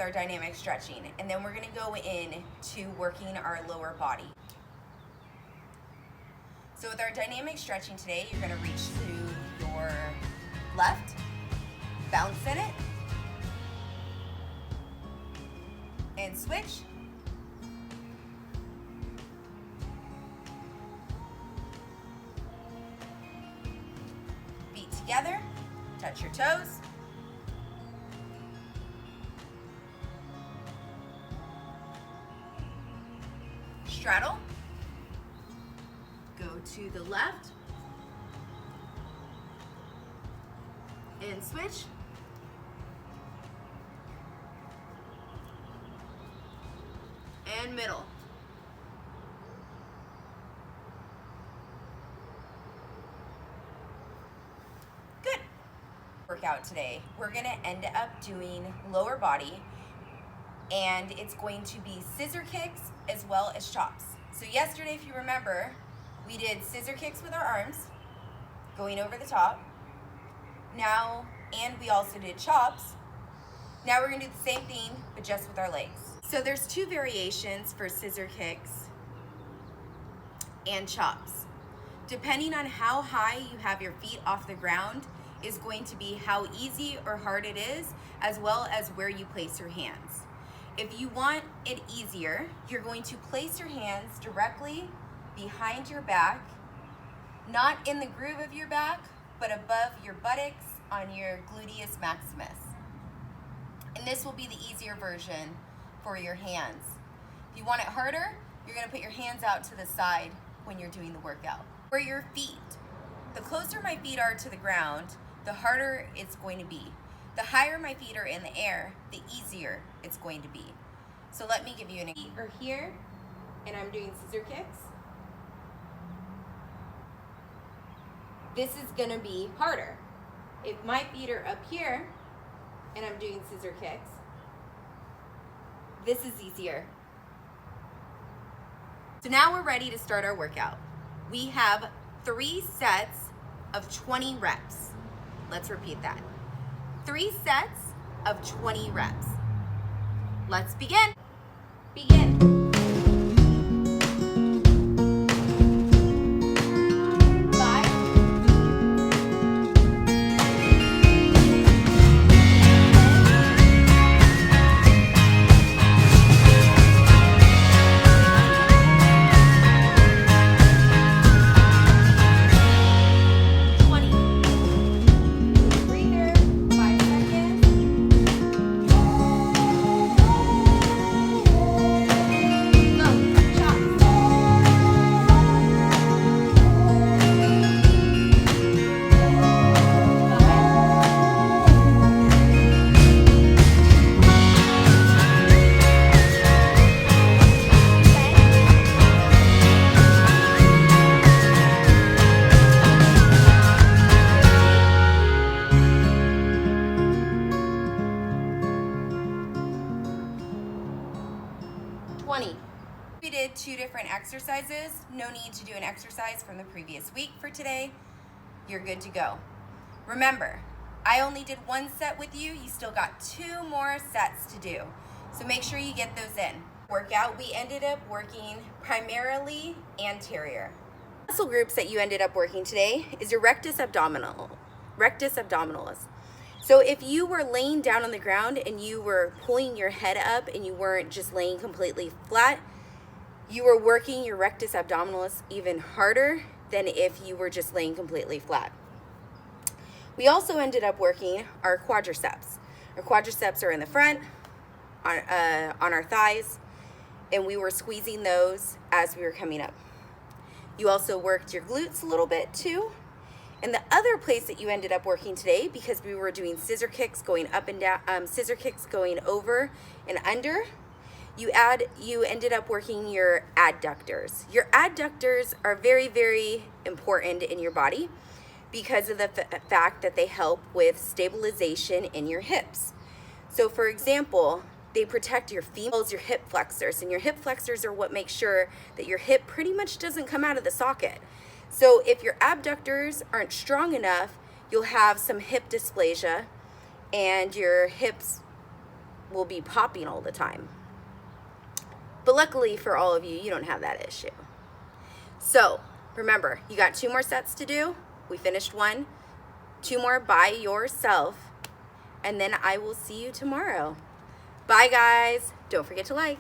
our dynamic stretching, and then we're going to go in to working our lower body. So with our dynamic stretching today, you're going to reach to your left, bounce in it, and switch. Feet together, touch your toes. Straddle, go to the left, and switch. And middle. Good. Workout today. We're going to end up doing lower body, and it's going to be scissor kicks as well as chops. So yesterday, if you remember, we did scissor kicks with our arms, going over the top. Now, and we also did chops. Now we're going to do the same thing, but just with our legs. So there's two variations for scissor kicks and chops. Depending on how high you have your feet off the ground is going to be how easy or hard it is, as well as where you place your hands. If you want it easier, you're going to place your hands directly behind your back, not in the groove of your back, but above your buttocks on your gluteus maximus. And this will be the easier version for your hands. If you want it harder, you're going to put your hands out to the side when you're doing the workout. For your feet, the closer my feet are to the ground, the harder it's going to be. The higher my feet are in the air, the easier it's going to be. So let me give you an example. Feet are here, and I'm doing scissor kicks. This is going to be harder. If my feet are up here, and I'm doing scissor kicks, this is easier. So now we're ready to start our workout. We have 3 sets of 20 reps. Let's repeat that. 3 sets of 20 reps. Let's begin. Begin. 20. We did 2 different exercises. No need to do an exercise from the previous week for today. You're good to go. Remember, I only did 1 set with you. You still got 2 more sets to do. So make sure you get those in. Workout, we ended up working primarily anterior. Muscle groups that you ended up working today is your rectus abdominis. So if you were laying down on the ground and you were pulling your head up and you weren't just laying completely flat, you were working your rectus abdominis even harder than if you were just laying completely flat. We also ended up working our quadriceps. Our quadriceps are in the front, on our thighs, and we were squeezing those as we were coming up. You also worked your glutes a little bit too. And the other place that you ended up working today, because we were doing scissor kicks going up and down, scissor kicks going over and under, you ended up working your adductors. Your adductors are very, very important in your body because of the fact that they help with stabilization in your hips. So for example, they protect your femurs, your hip flexors, and your hip flexors are what make sure that your hip pretty much doesn't come out of the socket. So if your abductors aren't strong enough, you'll have some hip dysplasia and your hips will be popping all the time. But luckily for all of you, you don't have that issue. So remember, you got 2 more sets to do. We finished 1, 2 more by yourself, and then I will see you tomorrow. Bye guys. Don't forget to like.